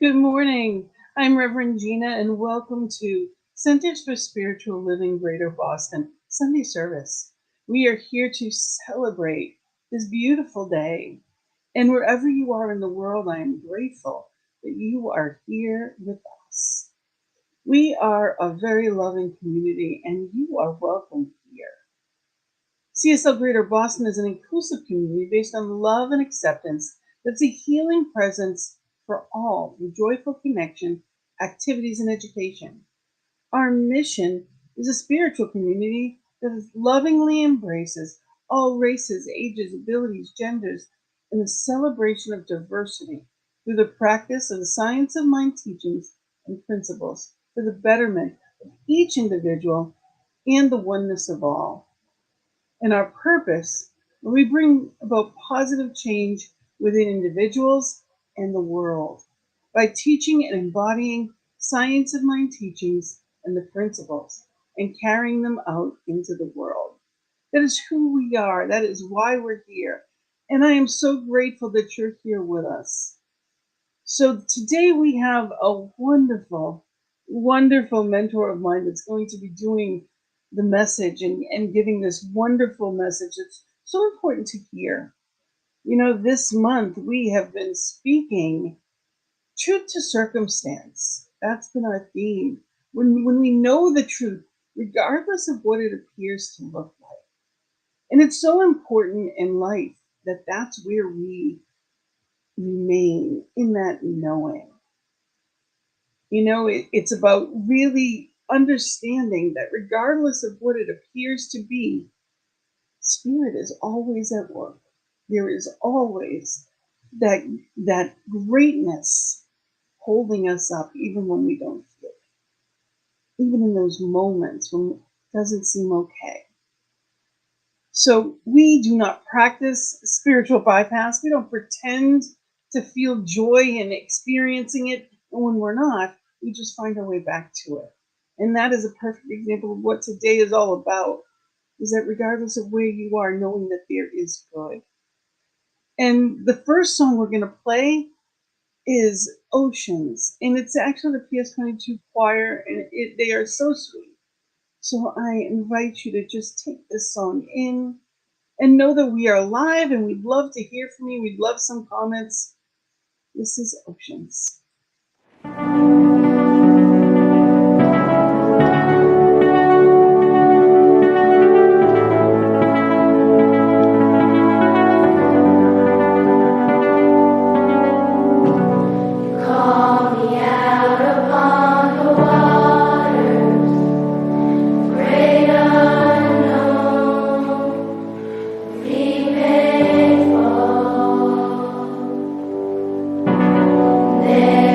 Good morning. I'm Reverend Gina, and welcome to Centers for Spiritual Living Greater Boston Sunday service. We are here to celebrate this beautiful day. And wherever you are in the world, I am grateful that you are here with us. We are a very loving community, and you are welcome here. CSL Greater Boston is an inclusive community based on love and acceptance that's a healing presence for all through joyful connection, activities, and education. Our mission is a spiritual community that lovingly embraces all races, ages, abilities, genders, and the celebration of diversity through the practice of the science of mind teachings and principles for the betterment of each individual and the oneness of all. And our purpose, when we bring about positive change within individuals and the world by teaching and embodying science of mind teachings and the principles and carrying them out into the world. That is who we are. That is why we're here. And I am so grateful that you're here with us. So today we have a wonderful, wonderful mentor of mine that's going to be doing the message and giving this wonderful message that's so important to hear. You know, this month we have been speaking truth to circumstance. That's been our theme. When we know the truth, regardless of what it appears to look like. And it's so important in life that that's where we remain in that knowing. You know, it's about really understanding that regardless of what it appears to be, spirit is always at work. There is always that greatness holding us up, even when we don't feel it, even in those moments when it doesn't seem okay. So we do not practice spiritual bypass. We don't pretend to feel joy in experiencing it, and when we're not, we just find our way back to it. And that is a perfect example of what today is all about, is that regardless of where you are, knowing that there is good. And the first song we're going to play is Oceans, and it's actually the PS22 choir, and they are so sweet. So I invite you to just take this song in and know that we are live and we'd love to hear from you. We'd love some comments. This is Oceans. There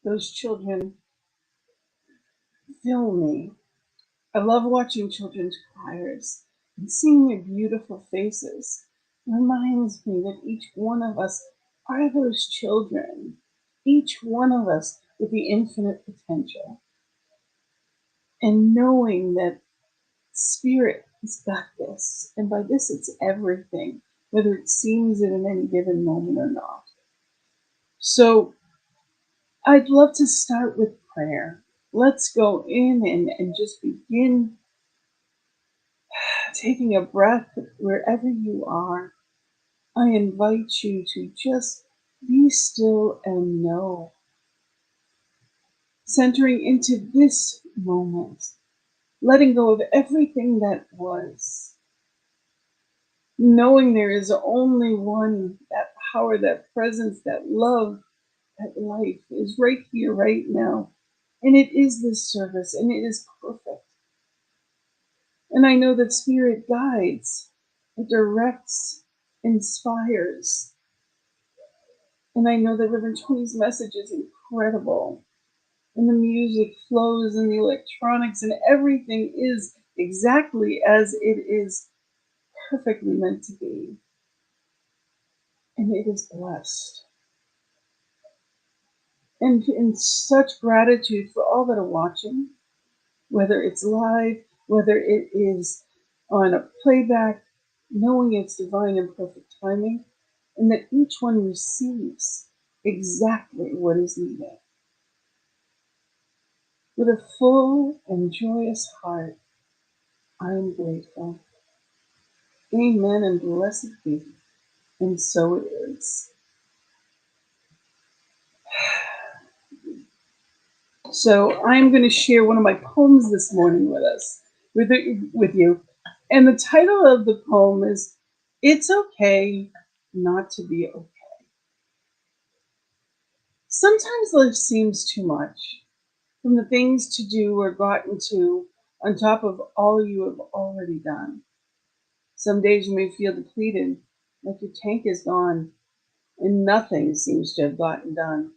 Those children fill me. I love watching children's choirs and seeing their beautiful faces. It reminds me that each one of us are those children, each one of us with the infinite potential. And knowing that Spirit has got this, and by this it's everything, whether it seems it in any given moment or not. So I'd love to start with prayer. Let's go in and just begin taking a breath wherever you are. I invite you to just be still and know, centering into this moment, letting go of everything that was, knowing there is only one, that power, that presence, that love, that life is right here, right now. And it is this service, and it is perfect. And I know that Spirit guides, it directs, inspires. And I know that Reverend Toni's message is incredible. And the music flows and the electronics and everything is exactly as it is perfectly meant to be. And it is blessed. And in such gratitude for all that are watching, whether it's live, whether it is on a playback, knowing it's divine and perfect timing, and that each one receives exactly what is needed. With a full and joyous heart, I am grateful. Amen and blessed be. And so it is. So I'm going to share one of my poems this morning with you. And the title of the poem is It's Okay Not to Be Okay. Sometimes life seems too much, from the things to do or gotten to, on top of all you have already done. Some days you may feel depleted, like your tank is gone, and nothing seems to have gotten done.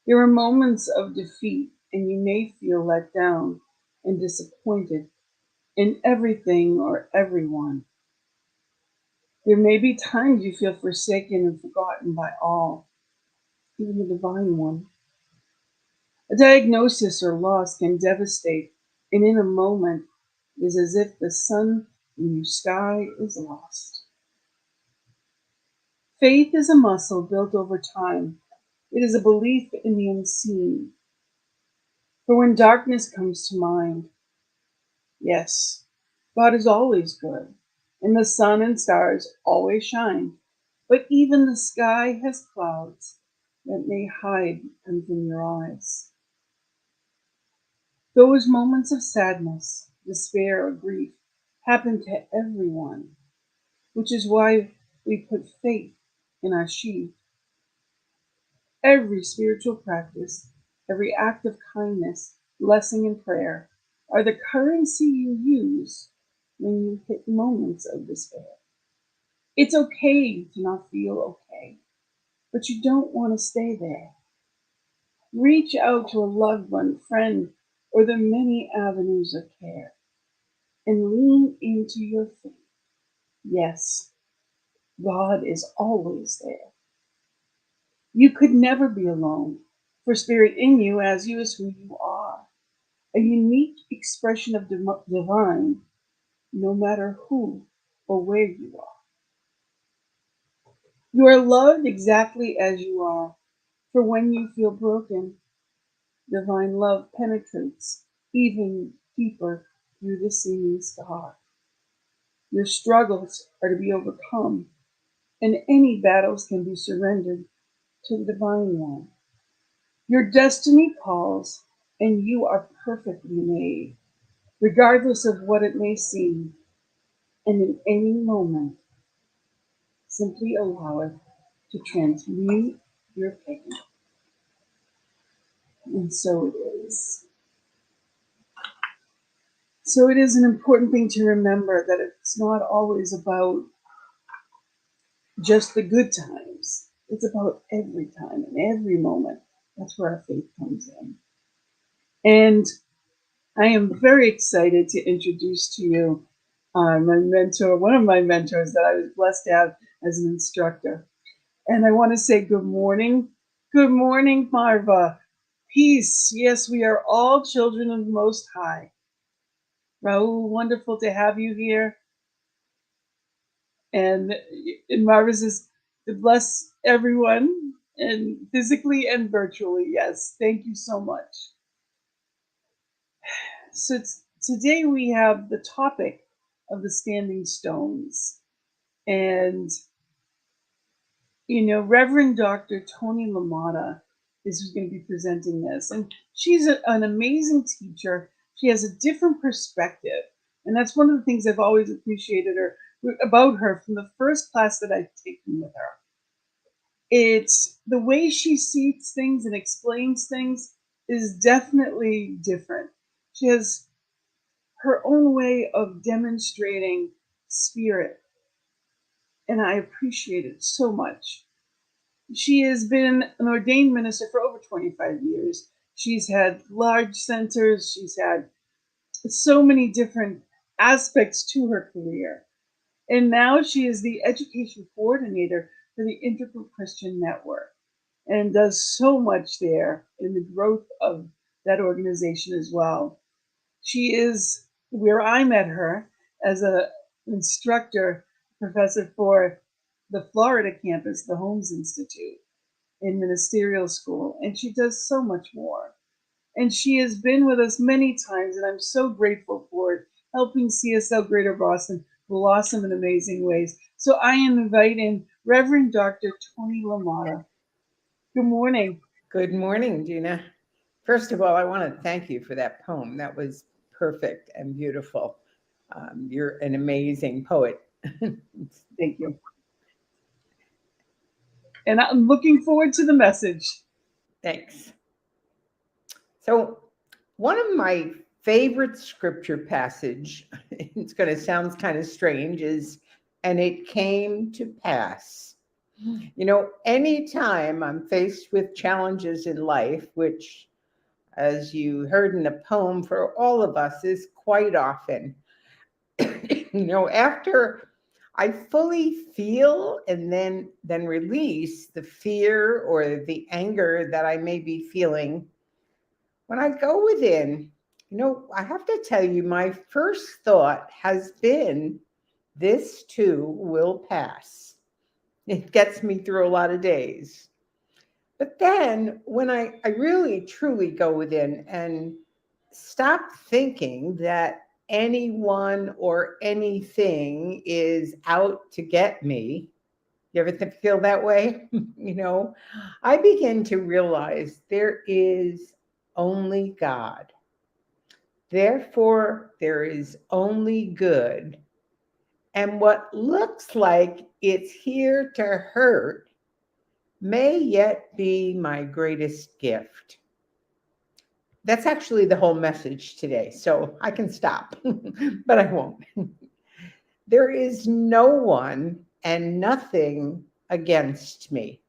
There are moments of defeat, and you may feel let down and disappointed in everything or everyone. There may be times you feel forsaken and forgotten by all, even the divine one. A diagnosis or loss can devastate, and in a moment it is as if the sun in your sky is lost. Faith is a muscle built over time. It is a belief in the unseen. For when darkness comes to mind, yes, God is always good, and the sun and stars always shine. But even the sky has clouds that may hide them from your eyes. Those moments of sadness, despair, or grief happen to everyone, which is why we put faith in our sheath. Every spiritual practice, every act of kindness, blessing, and prayer are the currency you use when you hit moments of despair. It's okay to not feel okay, but you don't want to stay there. Reach out to a loved one, friend, or the many avenues of care, and lean into your faith. Yes, God is always there. You could never be alone, for Spirit in you as you is who you are, a unique expression of divine, no matter who or where you are. You are loved exactly as you are, for when you feel broken, divine love penetrates even deeper through the seeming scar. Your struggles are to be overcome, and any battles can be surrendered to the divine one. Your destiny calls, and you are perfectly made, regardless of what it may seem, and in any moment, simply allow it to transmute your pain. And so it is. So it is an important thing to remember that it's not always about just the good times. It's about every time and every moment. That's where our faith comes in. And I am very excited to introduce to you my mentor, one of my mentors that I was blessed to have as an instructor. And I want to say good morning. Good morning, Marva. Peace. Yes, we are all children of the Most High. Raul, wonderful to have you here. And Marva says to bless everyone, and physically and virtually. Yes, thank you so much. So today we have the topic of the standing stones. And, Reverend Dr. Toni LaMotta is who's going to be presenting this. And she's an amazing teacher. She has a different perspective. And that's one of the things I've always appreciated about her from the first class that I've taken with her. It's the way she sees things and explains things is definitely different. She has her own way of demonstrating spirit, and I appreciate it so much. She has been an ordained minister for over 25 years. She's had large centers, she's had so many different aspects to her career. And now she is the education coordinator for the Integral Christian Network and does so much there in the growth of that organization as well. She is where I met her as an instructor, professor for the Florida campus, the Holmes Institute in ministerial school, and she does so much more. And she has been with us many times, and I'm so grateful for it, helping CSL Greater Boston blossom in amazing ways. So I am inviting Reverend Dr. Toni LaMotta. Good morning. Good morning, Gina. First of all, I want to thank you for that poem. That was perfect and beautiful. You're an amazing poet. Thank you. And I'm looking forward to the message. Thanks. So, one of my favorite scripture passage, it's going to sound kind of strange, is, and it came to pass. Anytime I'm faced with challenges in life, which, as you heard in the poem, for all of us is quite often, after I fully feel and then release the fear or the anger that I may be feeling, when I go within, I have to tell you, my first thought has been, this too will pass. It gets me through a lot of days. But then when I really truly go within and stop thinking that anyone or anything is out to get me. You ever feel that way? I begin to realize there is only God. Therefore, there is only good. And what looks like it's here to hurt may yet be my greatest gift. That's actually the whole message today, so I can stop, but I won't. There is no one and nothing against me.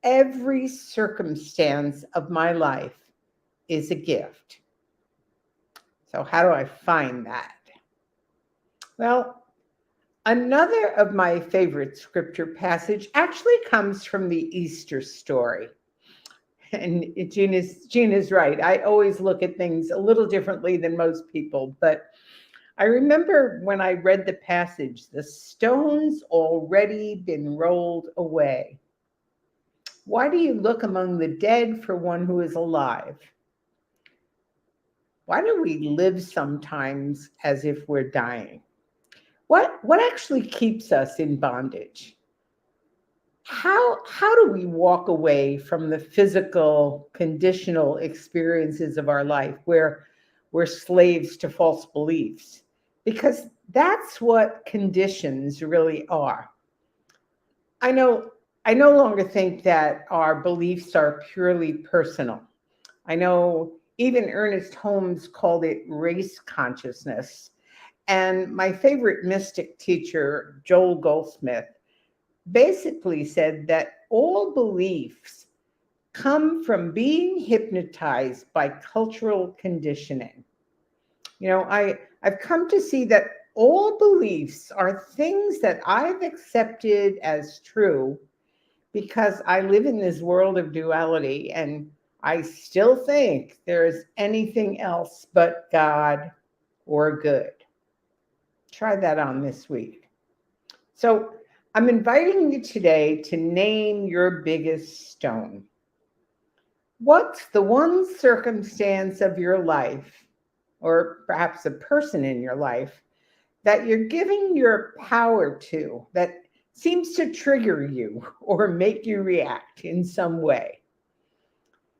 Every circumstance of my life is a gift. So how do I find that? Well, another of my favorite scripture passage actually comes from the Easter story. And Gina's right. I always look at things a little differently than most people, but I remember when I read the passage, the stones already been rolled away. Why do you look among the dead for one who is alive? Why do we live sometimes as if we're dying? What actually keeps us in bondage? How do we walk away from the physical, conditional experiences of our life where we're slaves to false beliefs? Because that's what conditions really are. I no longer think that our beliefs are purely personal. I know even Ernest Holmes called it race consciousness. And my favorite mystic teacher, Joel Goldsmith, basically said that all beliefs come from being hypnotized by cultural conditioning. I've come to see that all beliefs are things that I've accepted as true because I live in this world of duality and I still think there's anything else but God or good. Try that on this week. So I'm inviting you today to name your biggest stone. What's the one circumstance of your life, or perhaps a person in your life, that you're giving your power to that seems to trigger you or make you react in some way?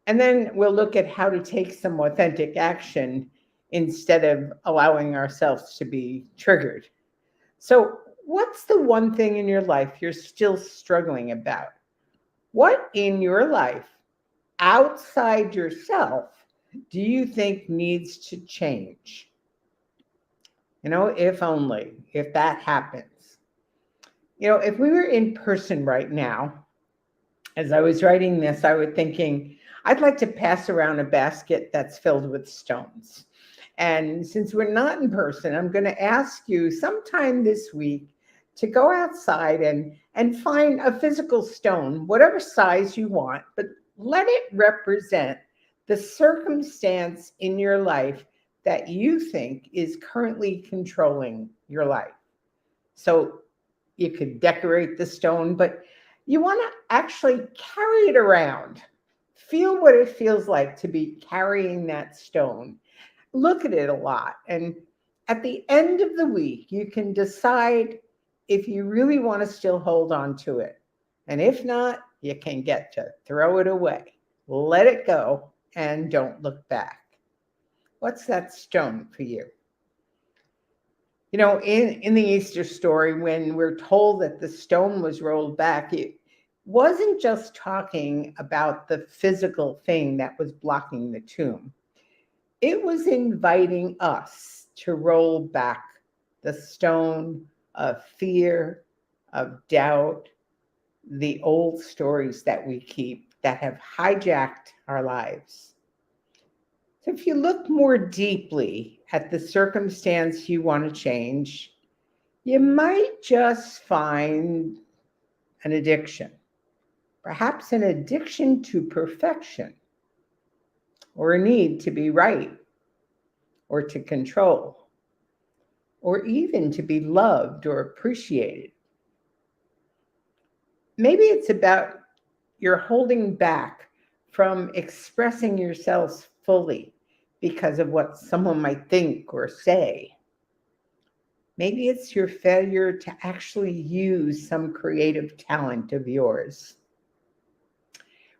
And then we'll look at how to take some authentic action instead of allowing ourselves to be triggered. So, what's the one thing in your life you're still struggling about? What in your life outside yourself do you think needs to change? If only, if that happens. If we were in person right now, as I was writing this, I was thinking, I'd like to pass around a basket that's filled with stones. And since we're not in person, I'm going to ask you sometime this week to go outside and find a physical stone, whatever size you want, but let it represent the circumstance in your life that you think is currently controlling your life. So you could decorate the stone, but you want to actually carry it around. Feel what it feels like to be carrying that stone. Look at it a lot. And at the end of the week, you can decide if you really want to still hold on to it. And if not, you can get to throw it away. Let it go and don't look back. What's that stone for you? In the Easter story, when we're told that the stone was rolled back, it wasn't just talking about the physical thing that was blocking the tomb. It was inviting us to roll back the stone of fear, of doubt, the old stories that we keep that have hijacked our lives. So if you look more deeply at the circumstance you want to change, you might just find an addiction, perhaps an addiction to perfection, or a need to be right, or to control, or even to be loved or appreciated. Maybe it's about you're holding back from expressing yourselves fully because of what someone might think or say. Maybe it's your failure to actually use some creative talent of yours.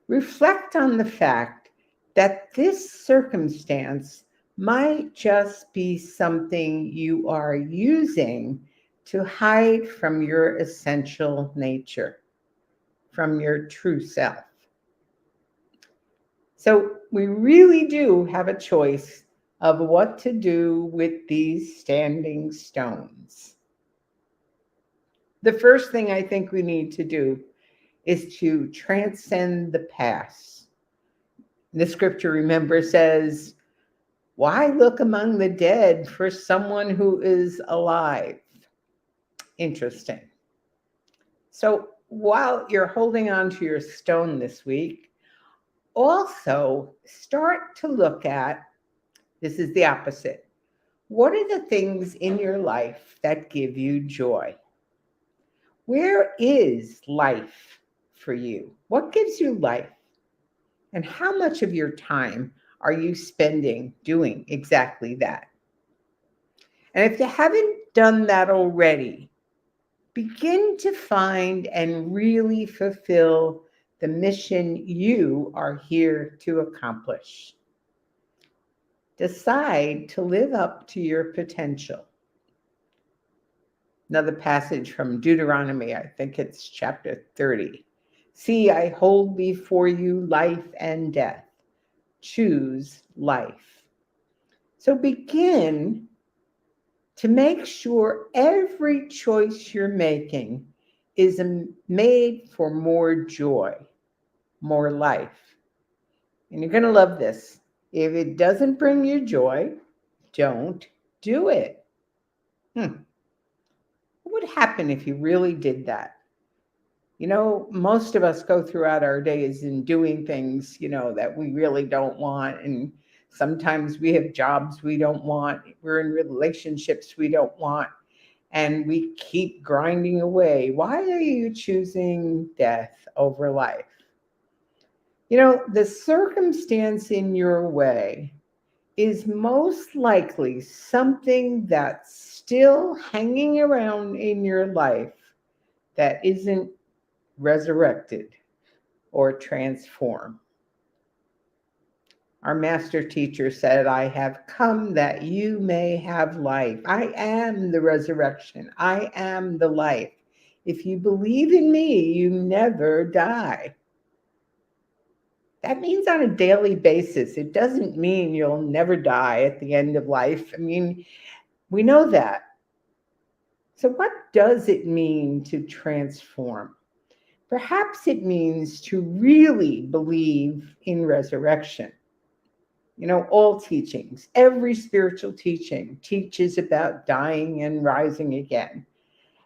Reflect on the fact that this circumstance might just be something you are using to hide from your essential nature, from your true self. So we really do have a choice of what to do with these standing stones. The first thing I think we need to do is to transcend the past. The scripture, remember, says, "Why look among the dead for someone who is alive?" Interesting. So while you're holding on to your stone this week, also start to look at, this is the opposite. What are the things in your life that give you joy? Where is life for you? What gives you life? And how much of your time are you spending doing exactly that? And if you haven't done that already, begin to find and really fulfill the mission you are here to accomplish. Decide to live up to your potential. Another passage from Deuteronomy, I think it's chapter 30. "See, I hold before you life and death. Choose life." So begin to make sure every choice you're making is made for more joy, more life. And you're going to love this. If it doesn't bring you joy, don't do it. What would happen if you really did that? Most of us go throughout our days in doing things, that we really don't want. And sometimes we have jobs we don't want. We're in relationships we don't want. And we keep grinding away. Why are you choosing death over life? The circumstance in your way is most likely something that's still hanging around in your life that isn't resurrected or transformed. Our master teacher said, I have come that you may have life. I am the resurrection. I am the life. If you believe in me, you never die. That means on a daily basis. It doesn't mean you'll never die at the end of life. I mean, we know that. So, what does it mean to transform? Perhaps it means to really believe in resurrection. All teachings, every spiritual teaching teaches about dying and rising again.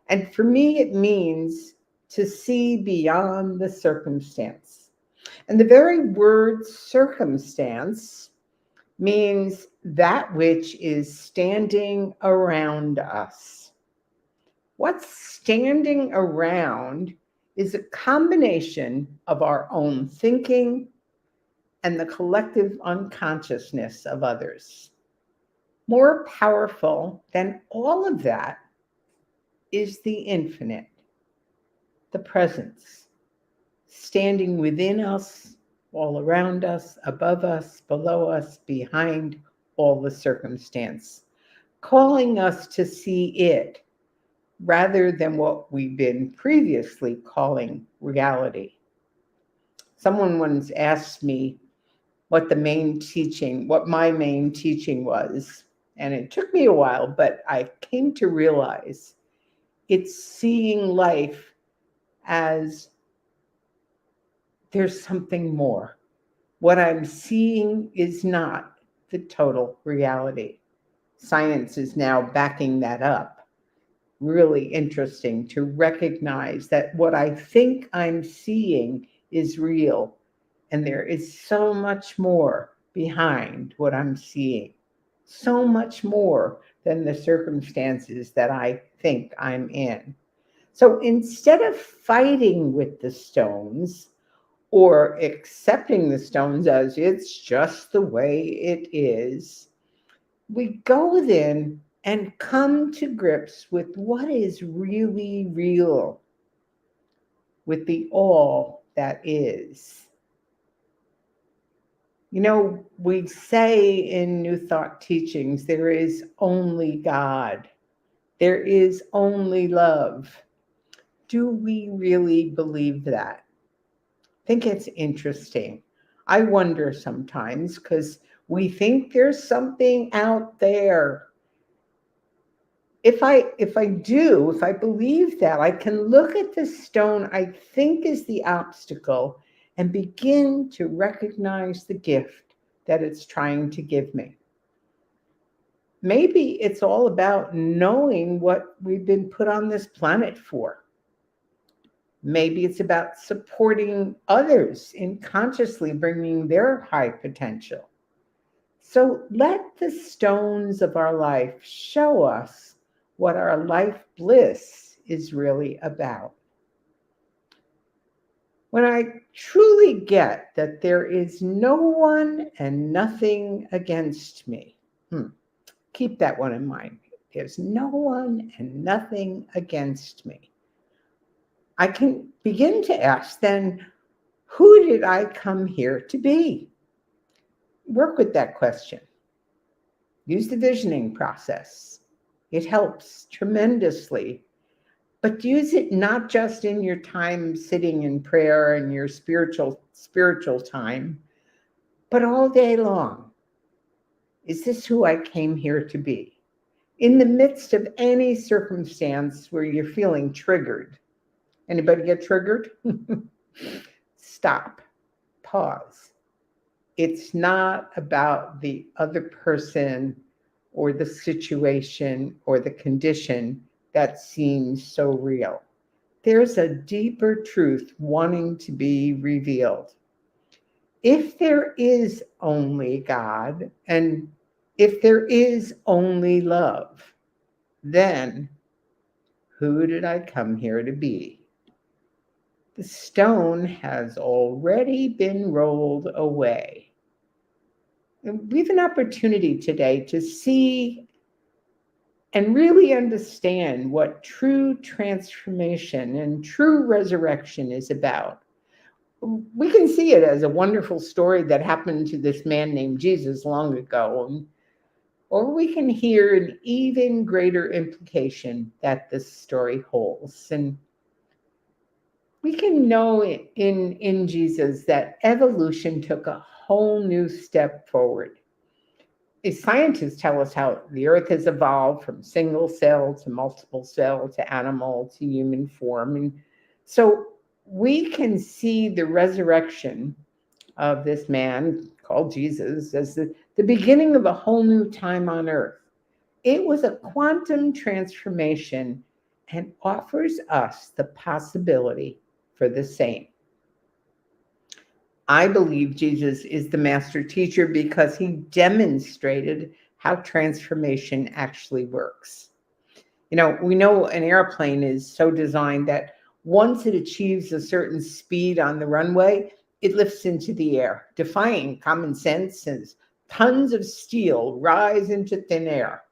And for me, it means to see beyond the circumstance. And the very word circumstance means that which is standing around us. What's standing around is a combination of our own thinking and the collective unconsciousness of others. More powerful than all of that is the infinite, the presence, standing within us, all around us, above us, below us, behind all the circumstance, calling us to see it rather than what we've been previously calling reality. Someone once asked me what my main teaching was. And it took me a while, but I came to realize it's seeing life as there's something more. What I'm seeing is not the total reality. Science is now backing that up. Really interesting to recognize that what I think I'm seeing is real, and there is so much more behind what I'm seeing, so much more than the circumstances that I think I'm in. So instead of fighting with the stones or accepting the stones as it's just the way it is, we go within and come to grips with what is really real, with the all that is. We say in New Thought teachings, there is only God, there is only love. Do we really believe that? I think it's interesting. I wonder sometimes because we think there's something out there. If I believe that, I can look at the stone I think is the obstacle and begin to recognize the gift that it's trying to give me. Maybe it's all about knowing what we've been put on this planet for. Maybe it's about supporting others in consciously bringing their high potential. So let the stones of our life show us what our life bliss is really about. When I truly get that there is no one and nothing against me, keep that one in mind. There's no one and nothing against me. I can begin to ask then, who did I come here to be? Work with that question. Use the visioning process. It helps tremendously. But use it not just in your time sitting in prayer and your spiritual time, but all day long. Is this who I came here to be? In the midst of any circumstance where you're feeling triggered. Anybody get triggered? Stop. Pause. It's not about the other person or the situation or the condition that seems so real. There's a deeper truth wanting to be revealed. If there is only God and if there is only love, then who did I come here to be? The stone has already been rolled away. And we have an opportunity today to see and really understand what true transformation and true resurrection is about. We can see it as a wonderful story that happened to this man named Jesus long ago, or we can hear an even greater implication that this story holds. And we can know in Jesus that evolution took a whole new step forward. Scientists tell us how the earth has evolved from single cell to multiple cell to animal to human form. And so we can see the resurrection of this man called Jesus as the beginning of a whole new time on earth. It was a quantum transformation and offers us the possibility for the same. I believe Jesus is the master teacher because he demonstrated how transformation actually works. We know an airplane is so designed that once it achieves a certain speed on the runway, it lifts into the air, defying common sense as tons of steel rise into thin air.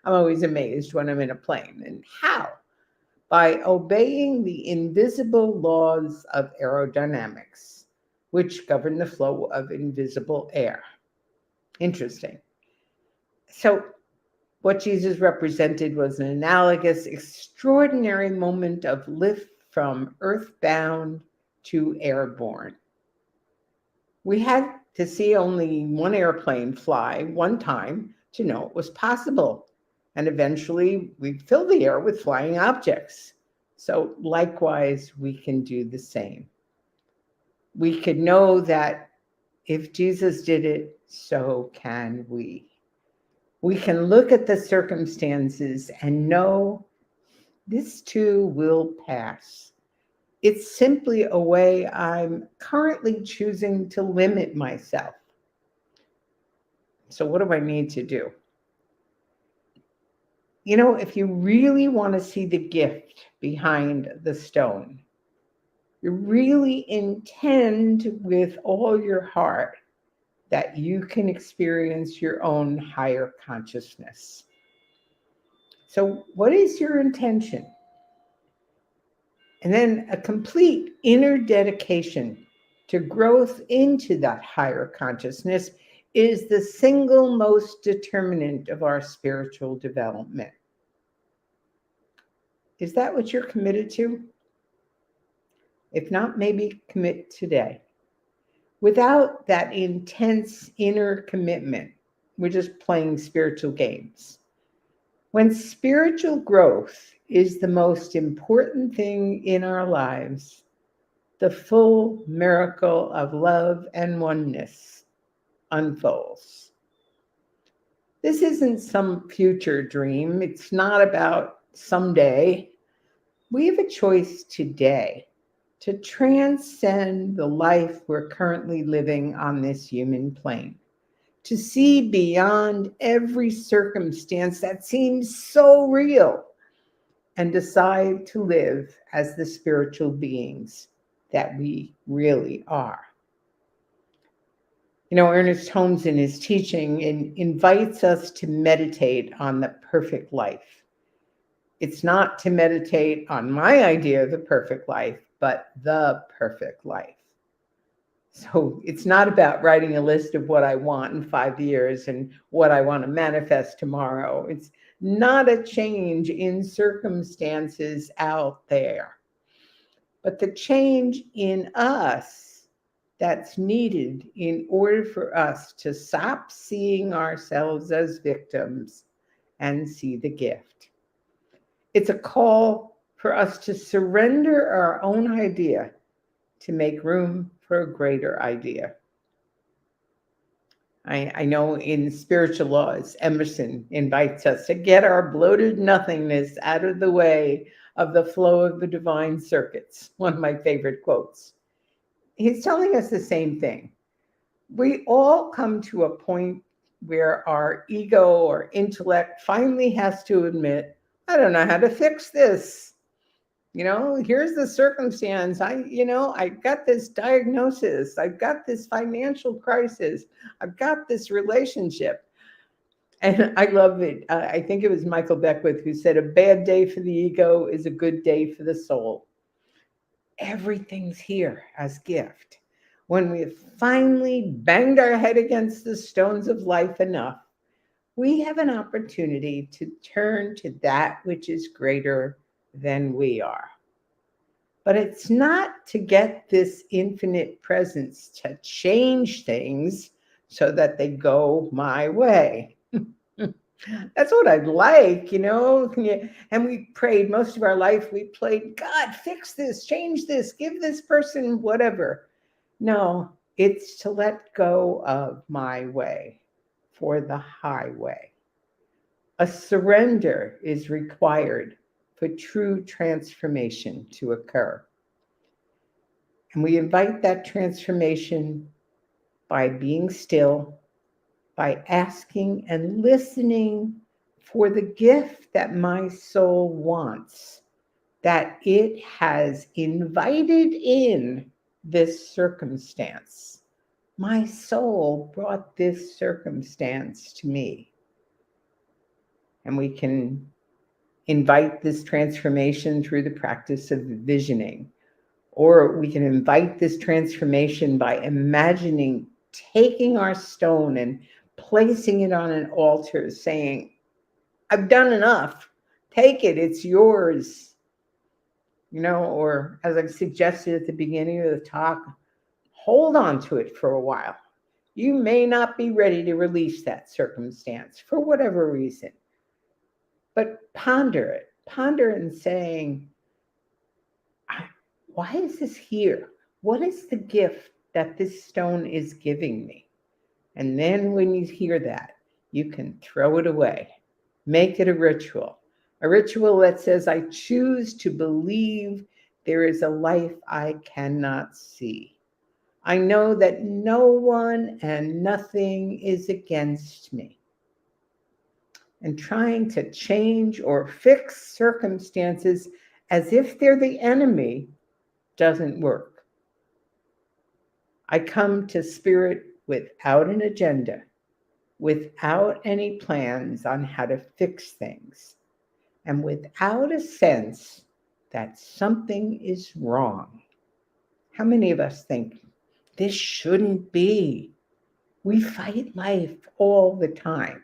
I'm always amazed when I'm in a plane. And how? By obeying the invisible laws of aerodynamics, which govern the flow of invisible air. Interesting. So, what Jesus represented was an analogous, extraordinary moment of lift from earthbound to airborne. We had to see only one airplane fly one time to know it was possible. And eventually, we fill the air with flying objects. So, likewise, we can do the same. We could know that if Jesus did it, so can we. We can look at the circumstances and know this too will pass. It's simply a way I'm currently choosing to limit myself. So, what do I need to do? If you really want to see the gift behind the stone, you really intend with all your heart that you can experience your own higher consciousness. So, what is your intention? And then a complete inner dedication to growth into that higher consciousness is the single most determinant of our spiritual development. Is that what you're committed to? If not, maybe commit today. Without that intense inner commitment, we're just playing spiritual games. When spiritual growth is the most important thing in our lives, the full miracle of love and oneness unfolds. This isn't some future dream. It's not about someday. We have a choice today to transcend the life we're currently living on this human plane, to see beyond every circumstance that seems so real and decide to live as the spiritual beings that we really are. Ernest Holmes in his teaching invites us to meditate on the perfect life. It's not to meditate on my idea of the perfect life, but the perfect life. So it's not about writing a list of what I want in 5 years and what I want to manifest tomorrow. It's not a change in circumstances out there, but the change in us that's needed in order for us to stop seeing ourselves as victims and see the gift. It's a call for us to surrender our own idea to make room for a greater idea. I know in spiritual laws, Emerson invites us to get our bloated nothingness out of the way of the flow of the divine circuits. One of my favorite quotes. He's telling us the same thing. We all come to a point where our ego or intellect finally has to admit, I don't know how to fix this. Here's the circumstance. I've got this diagnosis. I've got this financial crisis. I've got this relationship. And I love it. I think it was Michael Beckwith who said, a bad day for the ego is a good day for the soul. Everything's here as gift. When we've finally banged our head against the stones of life enough, we have an opportunity to turn to that which is greater than we are. But it's not to get this infinite presence to change things so that they go my way. That's what I'd like. And we prayed most of our life, we played, God, fix this, change this, give this person whatever. No, it's to let go of my way for the highway. A surrender is required for true transformation to occur. And we invite that transformation by being still, by asking and listening for the gift that my soul wants, that it has invited in this circumstance. My soul brought this circumstance to me. And we can invite this transformation through the practice of visioning. Or we can invite this transformation by imagining taking our stone and placing it on an altar, saying, I've done enough. Take it, it's yours. Or as I suggested at the beginning of the talk, hold on to it for a while. You may not be ready to release that circumstance for whatever reason, but ponder it. Ponder and saying, why is this here? What is the gift that this stone is giving me? And then when you hear that, you can throw it away. Make it a ritual that says, I choose to believe there is a life I cannot see. I know that no one and nothing is against me. And trying to change or fix circumstances as if they're the enemy doesn't work. I come to spirit without an agenda, without any plans on how to fix things, and without a sense that something is wrong. How many of us think this shouldn't be? We fight life all the time.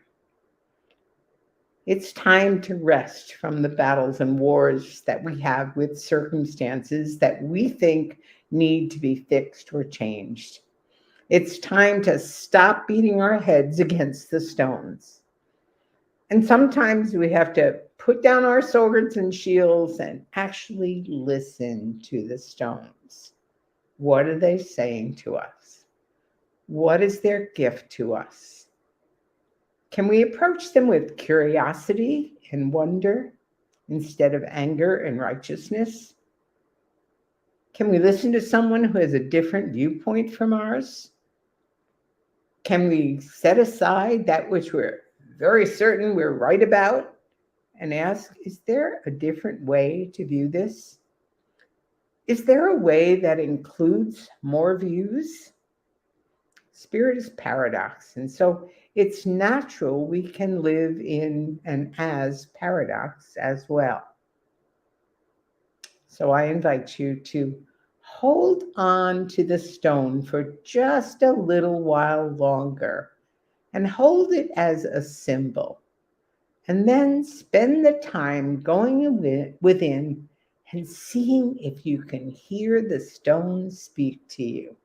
It's time to rest from the battles and wars that we have with circumstances that we think need to be fixed or changed. It's time to stop beating our heads against the stones. And sometimes we have to put down our swords and shields and actually listen to the stones. What are they saying to us? What is their gift to us? Can we approach them with curiosity and wonder instead of anger and righteousness? Can we listen to someone who has a different viewpoint from ours? Can we set aside that which we're very certain we're right about and ask, is there a different way to view this? Is there a way that includes more views? Spirit is paradox, and so it's natural we can live in and as paradox as well. So I invite you to hold on to the stone for just a little while longer and hold it as a symbol. And then spend the time going within and seeing if you can hear the stone speak to you.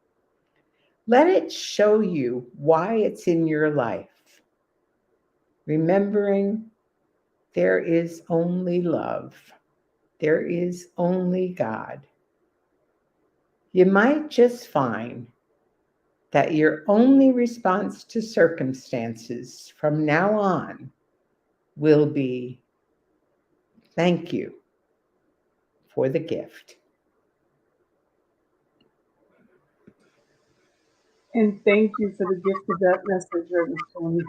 Let it show you why it's in your life. Remembering there is only love. There is only God. You might just find that your only response to circumstances from now on will be thank you for the gift. And thank you for the gift of that message, Reverend Toni.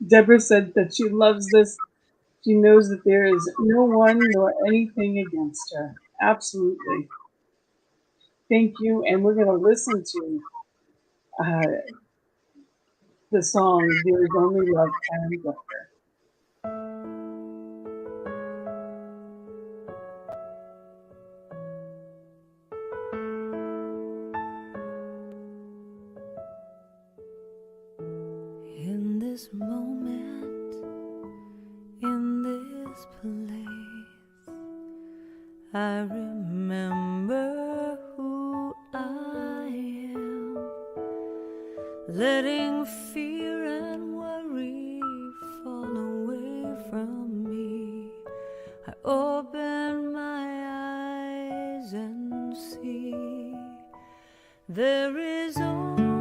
Deborah said that she loves this. She knows that there is no one nor anything against her. Absolutely. Thank you. And we're going to listen to uh, the song There Is Only Love, Karen Booker. In this moment, in this place, I remember who I am, letting fear and worry fall away from me. I open my eyes and see there is only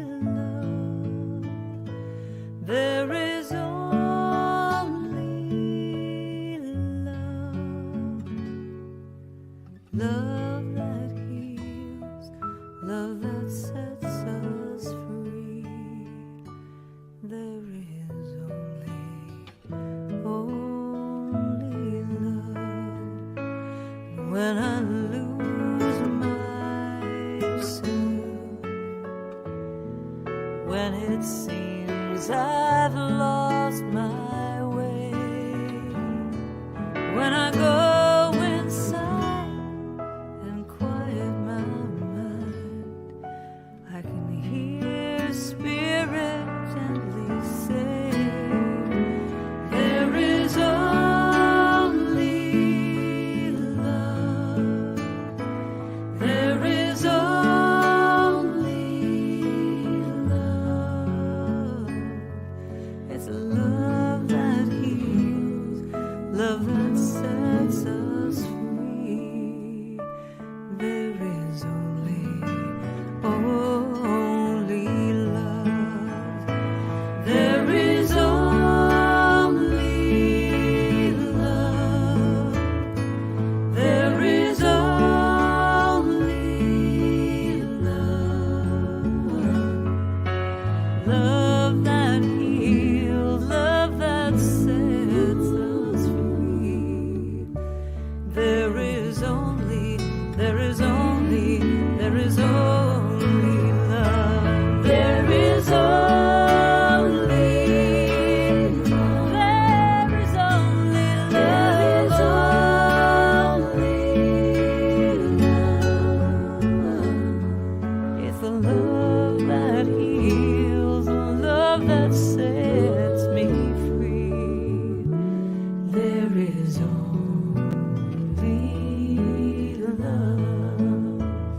love. There is only love. Love that heals, love that sets us free. There is only love. When I lose myself, when it seems I've lost my way, when I go inside and quiet my mind, I can hear Spirit gently say, there is only love. There is only love. It's love that heals, love that sets us free. There is only love. There is only love. There is only love. Love that heals, love that sets us free. There is only love. There is only love. There is only love. It's the love that heals, the love that sets me free. There is only love.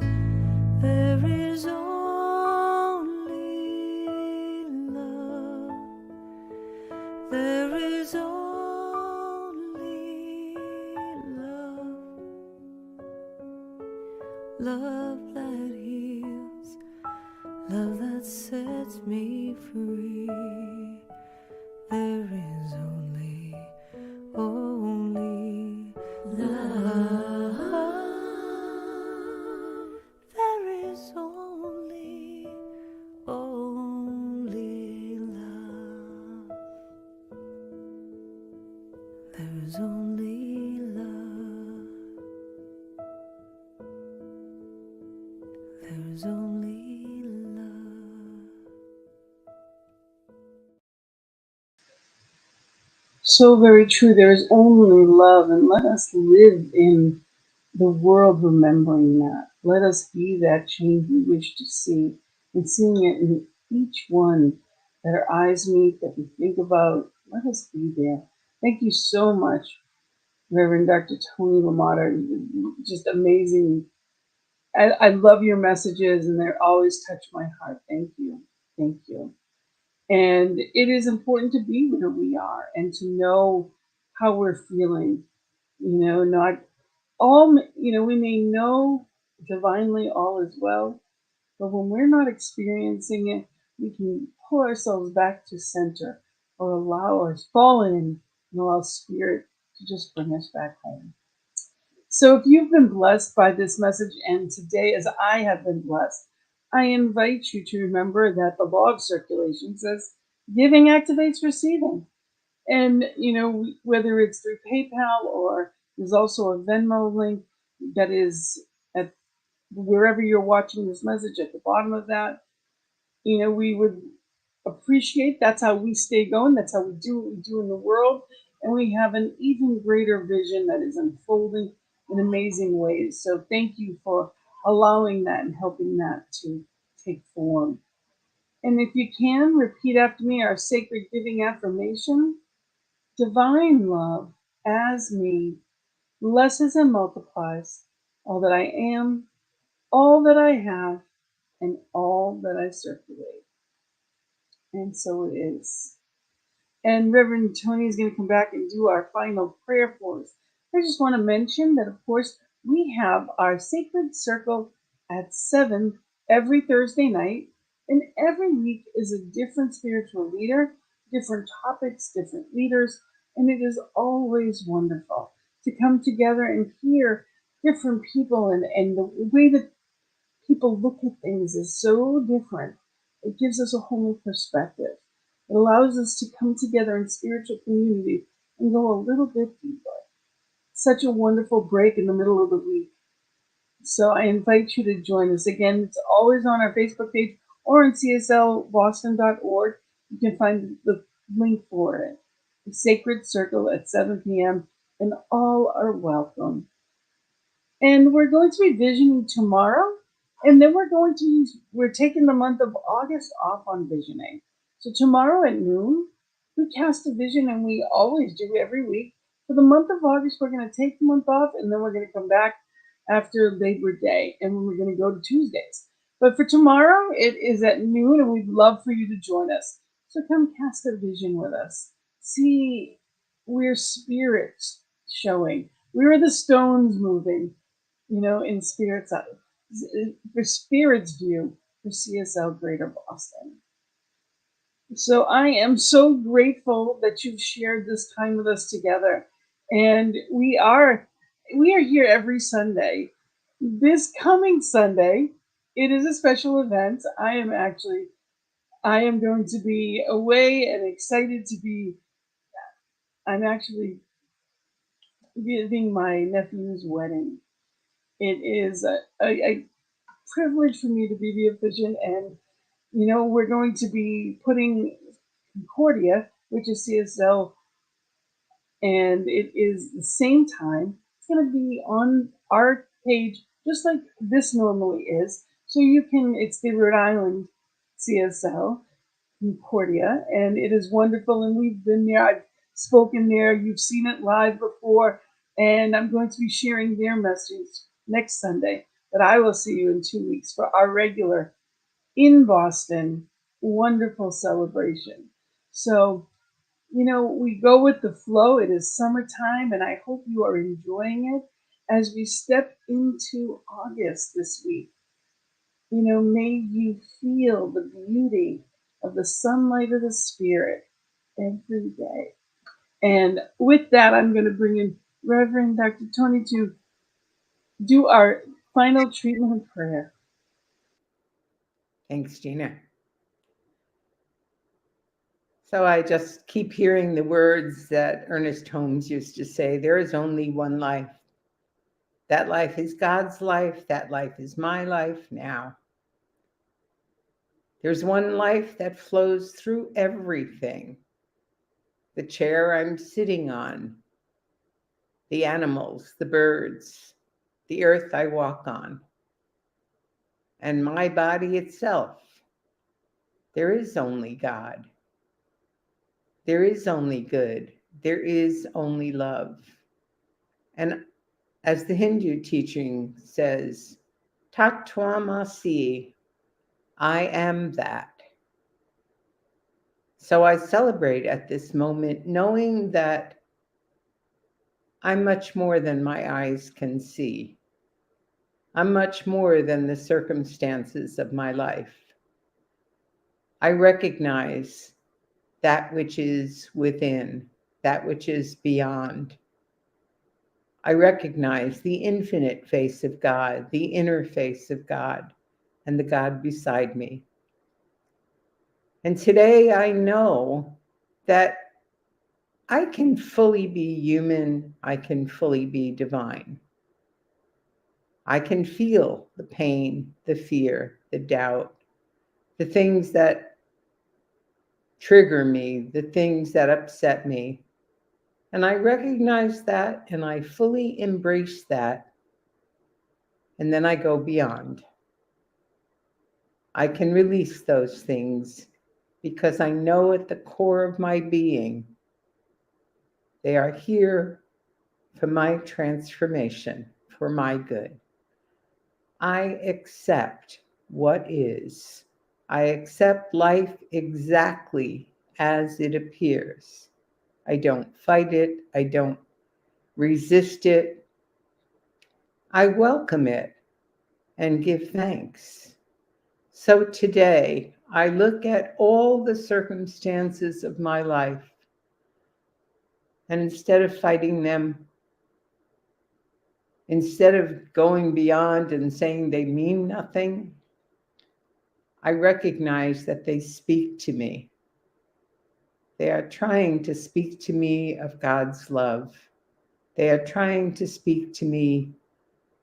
There is only love. There is only love. Love that heals, love that sets me free. There is only love. There is only love. There is only love. There is only love. So very true. There is only love, and let us live in the world remembering that. Let us be that change we wish to see, and seeing it in each one that our eyes meet, that we think about. Let us be there. Thank you so much, Reverend Dr. Toni LaMotta. Just amazing. I love your messages, and they always touch my heart. Thank you. Thank you. And it is important to be where we are and to know how we're feeling. Not all, we may know divinely all is well. But when we're not experiencing it, we can pull ourselves back to center or allow us fall in and allow spirit to just bring us back home. So if you've been blessed by this message, and today as I have been blessed, I invite you to remember that the law of circulation says giving activates receiving. And, whether it's through PayPal or there's also a Venmo link that is at wherever you're watching this message at the bottom of that, we would appreciate. That's how we stay going. That's how we do what we do in the world. And we have an even greater vision that is unfolding in amazing ways. So thank you for allowing that and helping that to take form. And if you can, repeat after me our sacred giving affirmation. Divine love as me blesses and multiplies all that I am, all that I have, and all that I circulate. And so it is. And Reverend Toni is going to come back and do our final prayer for us. I just want to mention that, of course, we have our Sacred Circle at 7 every Thursday night. And every week is a different spiritual leader, different topics, different leaders. And it is always wonderful to come together and hear different people, and the way that people look at things is so different. It gives us a whole new perspective. It allows us to come together in spiritual community and go a little bit deeper. Such a wonderful break in the middle of the week. So I invite you to join us. Again, it's always on our Facebook page or on cslboston.org. You can find the link for it. The Sacred Circle at 7 p.m. and all are welcome. And we're going to be visioning tomorrow. And then we're taking the month of August off on visioning. So tomorrow at noon, we cast a vision, and we always do every week. For the month of August, we're going to take the month off, and then we're going to come back after Labor Day, and we're going to go to Tuesdays. But for tomorrow, it is at noon, and we'd love for you to join us. So come cast a vision with us. See, we're spirits showing. We're the stones moving, in for Spirit's view for CSL Greater Boston. So I am so grateful that you've shared this time with us together. And we are here every Sunday. This coming Sunday, it is a special event. I am going to be away and excited to be. I'm actually giving my nephew's wedding. It is a privilege for me to be the officiant, and we're going to be putting Concordia, which is CSL, and it is the same time. It's going to be on our page just like this normally is. So it's the Rhode Island CSL Concordia, and it is wonderful. And we've been there. I've spoken there. You've seen it live before, and I'm going to be sharing their message next Sunday. But I will see you in 2 weeks for our regular in Boston wonderful celebration. So, we go with the flow. It is summertime, and I hope you are enjoying it as we step into August this week. May you feel the beauty of the sunlight of the Spirit every day. And with that, I'm going to bring in Reverend Dr. Toni to do our final treatment of prayer. Thanks, Gina. So I just keep hearing the words that Ernest Holmes used to say, there is only one life. That life is God's life. That life is my life now. There's one life that flows through everything. The chair I'm sitting on, the animals, the birds, the earth I walk on, and my body itself. There is only God. There is only good. There is only love. And as the Hindu teaching says, Tat Twamasi, I am that. So I celebrate at this moment, knowing that I'm much more than my eyes can see. I'm much more than the circumstances of my life. I recognize that which is within, that which is beyond. I recognize the infinite face of God, the inner face of God, and the God beside me. And today I know that I can fully be human, I can fully be divine. I can feel the pain, the fear, the doubt, the things that trigger me, the things that upset me. And I recognize that and I fully embrace that. And then I go beyond. I can release those things because I know at the core of my being, they are here for my transformation, for my good. I accept what is. I accept life exactly as it appears. I don't fight it. I don't resist it. I welcome it and give thanks. So today, I look at all the circumstances of my life, and instead of fighting them, instead of going beyond and saying they mean nothing, I recognize that they speak to me. They are trying to speak to me of God's love. They are trying to speak to me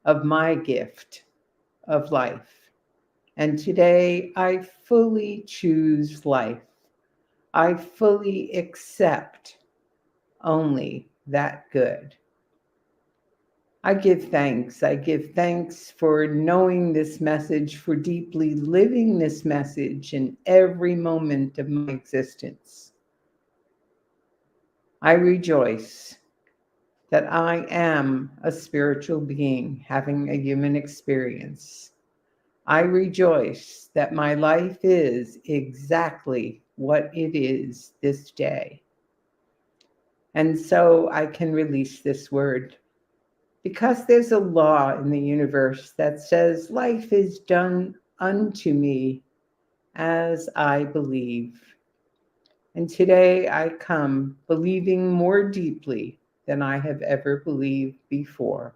of my gift of life. And today I fully choose life. I fully accept only that good. I give thanks. I give thanks for knowing this message, for deeply living this message in every moment of my existence. I rejoice that I am a spiritual being having a human experience. I rejoice that my life is exactly what it is this day. And so I can release this word because there's a law in the universe that says life is done unto me as I believe. And today I come believing more deeply than I have ever believed before.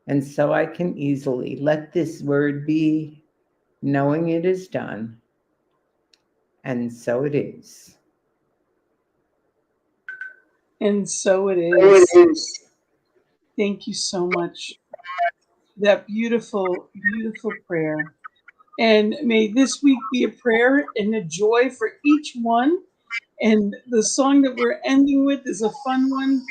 And so I can easily let this word be, knowing it is done. And so it is. And so it is. Thank you so much. That beautiful, beautiful prayer. And may this week be a prayer and a joy for each one. And the song that we're ending with is a fun one.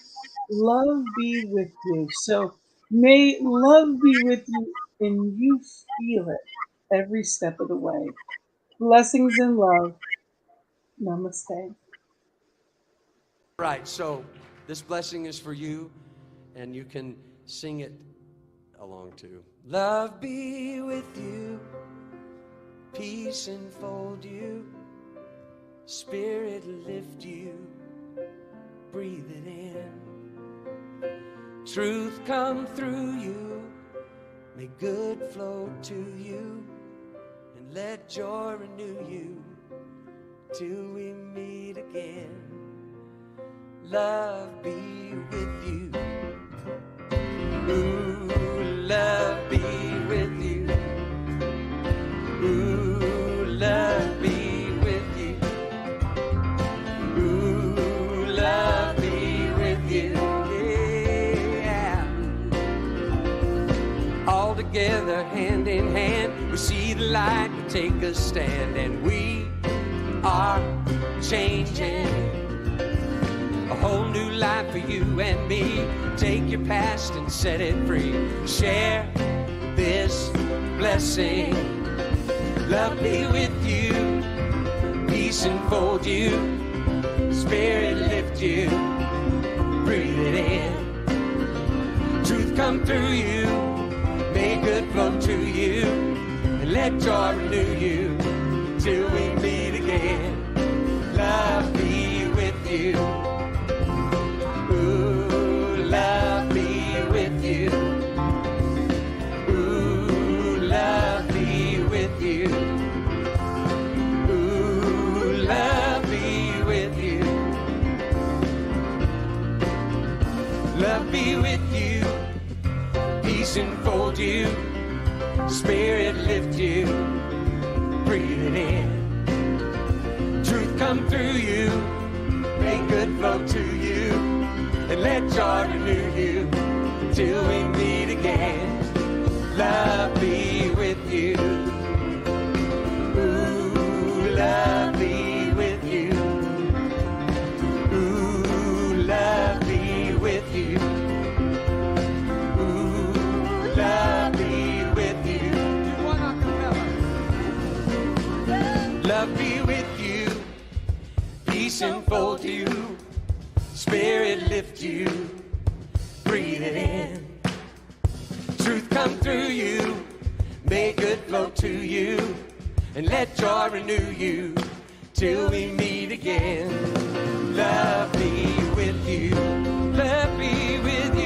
Love be with you. So may love be with you and you feel it every step of the way. Blessings and love. Namaste. Right, so this blessing is for you, and you can sing it along too. Love be with you, peace enfold you, spirit lift you, breathe it in. Truth come through you, may good flow to you, and let joy renew you till we meet again. Love be with you. Ooh, love be with you. Ooh, love be with you. Ooh, love be with you. Yeah. All together, hand in hand, we see the light, we take a stand, and we are changing. A whole new life for you and me. Take your past and set it free. Share this blessing. Love be with you. Peace enfold you. Spirit lift you. Breathe it in. Truth come through you. May good flow to you. And let joy renew you till we meet again. Love be with you. Love be with you. Spirit lift you, breathe it in. Truth come through you, make good flow to you, and let joy renew you till we meet again. Love be with you. Ooh, love be with you. Ooh, love be with you. Ooh, love be with you. Love be with you. Peace unfold you. Spirit lift you. Breathe it in. Truth come through you, make good flow to you, and let joy renew you till we meet again. Love be with you, love be with you.